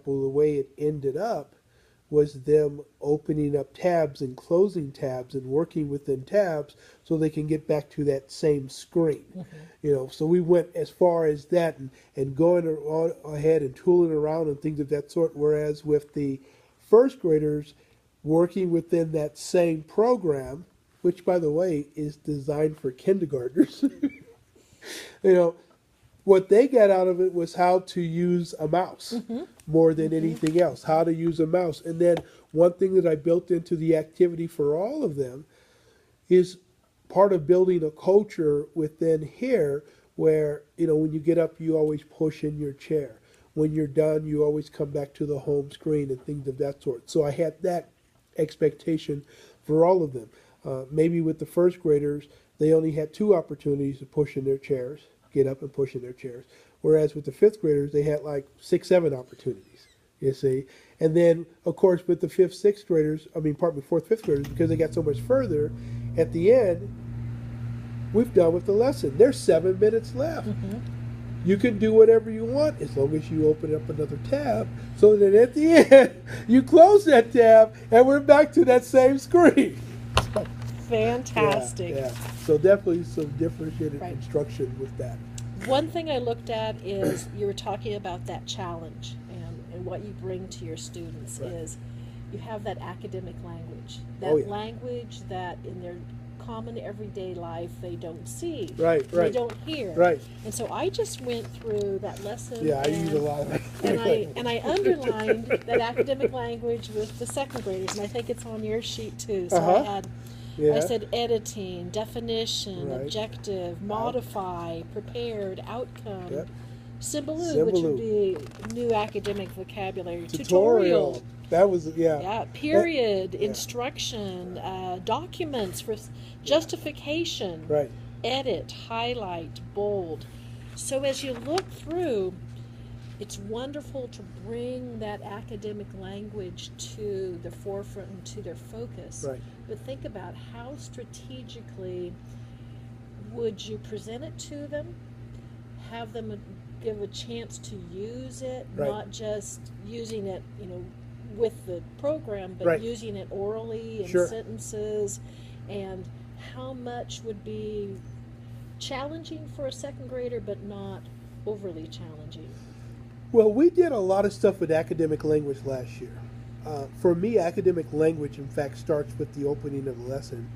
the way it ended up was them opening up tabs and closing tabs and working within tabs so they can get back to that same screen. So we went as far as that and going ahead and tooling around and things of that sort. Whereas with the first graders working within that same program, which by the way is designed for kindergartners, you know, what they got out of it was how to use a mouse more than anything else, how to use a mouse. And then one thing that I built into the activity for all of them is part of building a culture within here where, when you get up, you always push in your chair. When you're done, you always come back to the home screen and things of that sort. So I had that expectation for all of them. Maybe with the first graders, they only had 2 opportunities to push in their chairs, get up and push in their chairs. Whereas with the 5th graders, they had like 6, 7 opportunities, you see. And then, of course, with the 5th, 6th graders, pardon me, 4th, 5th graders, because they got so much further, at the end, we've done with the lesson. There's 7 minutes left. You can do whatever you want as long as you open up another tab so that at the end, you close that tab and we're back to that same screen. Fantastic. Yeah. So definitely some differentiated Right. instruction with that. One thing I looked at is you were talking about that challenge and what you bring to your students Right. is you have that academic language. That Oh, yeah. language that in their common everyday life they don't see. Right. They don't hear. Right. And so I just went through that lesson. Yeah, I and, use a lot of that. and I underlined that academic language with the second graders, and I think it's on your sheet too. So Uh-huh. I said editing, definition, Right. objective, modify, prepared, outcome, Yep. Symbaloo, which would be new academic vocabulary, Tutorial. That was, yeah, period, yeah. instruction, documents for justification, Right. edit, highlight, bold. So as you look through, it's wonderful to bring that academic language to the forefront and to their focus. Right. But think about how strategically would you present it to them, have them give a chance to use it, Right. not just using it, with the program, but Right. using it orally in Sure. sentences, and how much would be challenging for a second grader, but not overly challenging. Well, we did a lot of stuff with academic language last year. For me, academic language, in fact, starts with the opening of the lesson,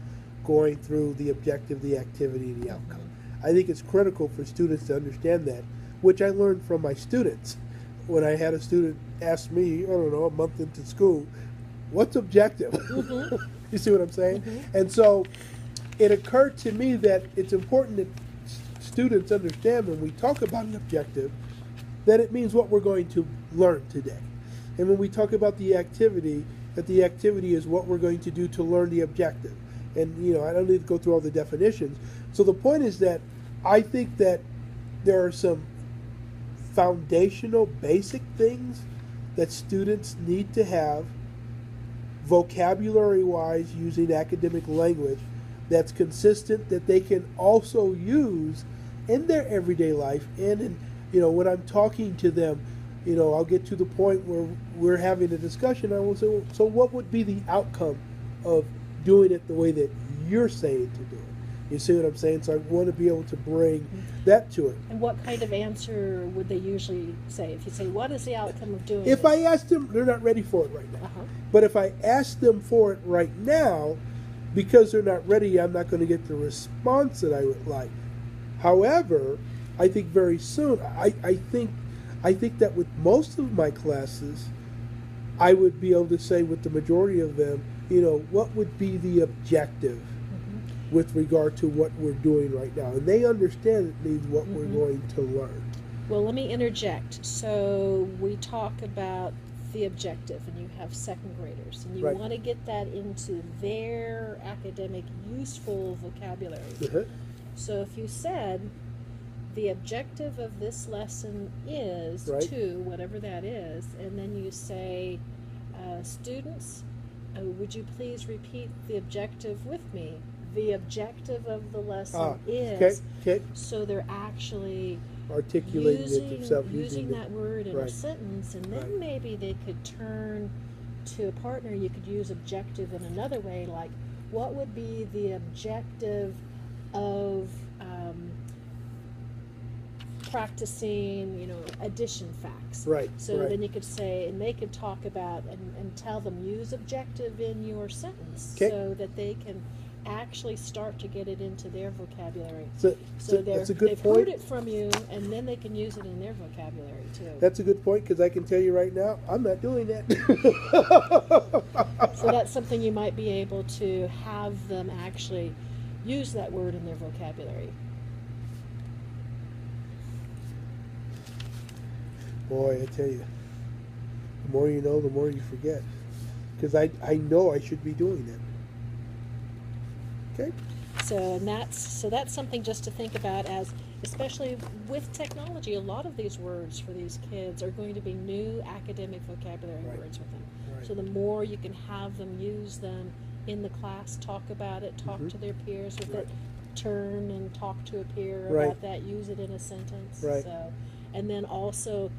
going through the objective, the activity, and the outcome. I think it's critical for students to understand that, which I learned from my students. When I had a student ask me, I don't know, a month into school, what's objective? You see what I'm saying? And so it occurred to me that it's important that students understand when we talk about an objective, that it means what we're going to learn today. And when we talk about the activity, that the activity is what we're going to do to learn the objective. And, I don't need to go through all the definitions. So the point is that I think that there are some foundational, basic things that students need to have vocabulary-wise using academic language that's consistent, that they can also use in their everyday life and in when I'm talking to them, I'll get to the point where we're having a discussion. I will say, well, so what would be the outcome of doing it the way that you're saying to do it? You see what I'm saying? So I want to be able to bring that to it. And what kind of answer would they usually say? If you say, what is the outcome of doing If this? I ask them, they're not ready for it right now. Uh-huh. But if I ask them for it right now, because they're not ready, I'm not going to get the response that I would like. However, I think very soon, I think that with most of my classes, I would be able to say with the majority of them, what would be the objective with regard to what we're doing right now. And they understand it means what we're going to learn. Well, let me interject. So we talk about the objective, and you have second graders, and you Right. want to get that into their academic, useful vocabulary. Uh-huh. So if you said, the objective of this lesson is Right. to, whatever that is, and then you say, students, would you please repeat the objective with me? The objective of the lesson is, Okay. so they're actually articulating it using, themselves, using the, that word in a right. sentence, and then Right. maybe they could turn to a partner. You could use objective in another way, like what would be the objective of practicing, addition facts. Right, So right. then you could say, and they could talk about and tell them, use objective in your sentence 'Kay. so that they can actually start to get it into their vocabulary. So, So that's a good they've point. heard it from you, and then they can use it in their vocabulary too. That's a good point, because I can tell you right now, I'm not doing that. So that's something you might be able to have them actually use that word in their vocabulary. Boy, I tell you, the more you know, the more you forget. Because I know I should be doing that. Okay? So that's something just to think about, as especially with technology, a lot of these words for these kids are going to be new academic vocabulary Right. words with them. Right. So the more you can have them use them in the class, talk about it, talk Mhm. to their peers with Right. it, turn and talk to a peer Right. about that, use it in a sentence. Right. So, and then also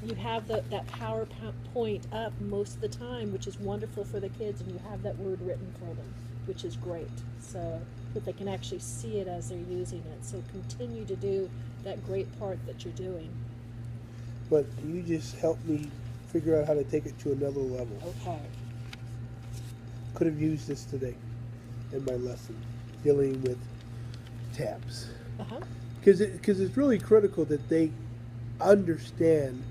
you have that PowerPoint up most of the time, which is wonderful for the kids, and you have that word written for them, which is great. So that they can actually see it as they're using it. So continue to do that great part that you're doing. But you just helped me figure out how to take it to another level. Okay. Could have used this today in my lesson, dealing with tabs. Uh-huh. Because it's really critical that they understand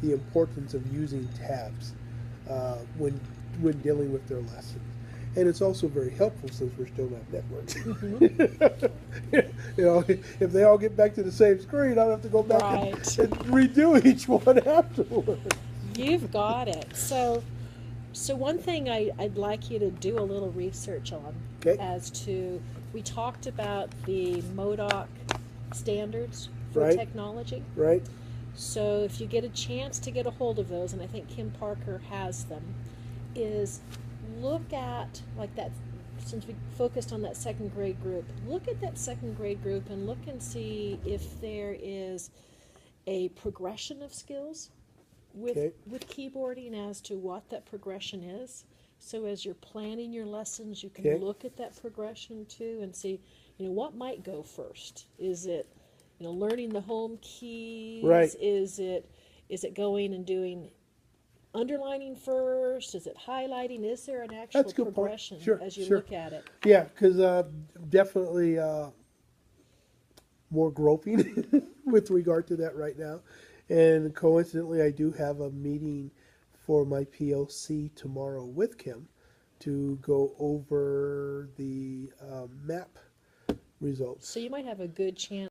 the importance of using tabs when dealing with their lessons. And it's also very helpful since we're still not networked. If they all get back to the same screen, I don't have to go back and redo each one afterward. You've got it. So one thing I'd like you to do a little research on, Okay. as to, we talked about the MODOC standards for Right. technology. Right? So if you get a chance to get a hold of those, and I think Kim Parker has them, is look at, like that, since we focused on that second grade group, look at that second grade group and look and see if there is a progression of skills with Okay. with keyboarding as to what that progression is. So as you're planning your lessons, you can Okay. look at that progression too and see, what might go first. Is it, learning the home keys? Right. Is it going and doing underlining first? Is it highlighting? Is there an actual That's a good point. progression Sure, as you sure. look at it? Yeah, because definitely more groping with regard to that right now. And coincidentally, I do have a meeting for my POC tomorrow with Kim to go over the map results. So you might have a good chance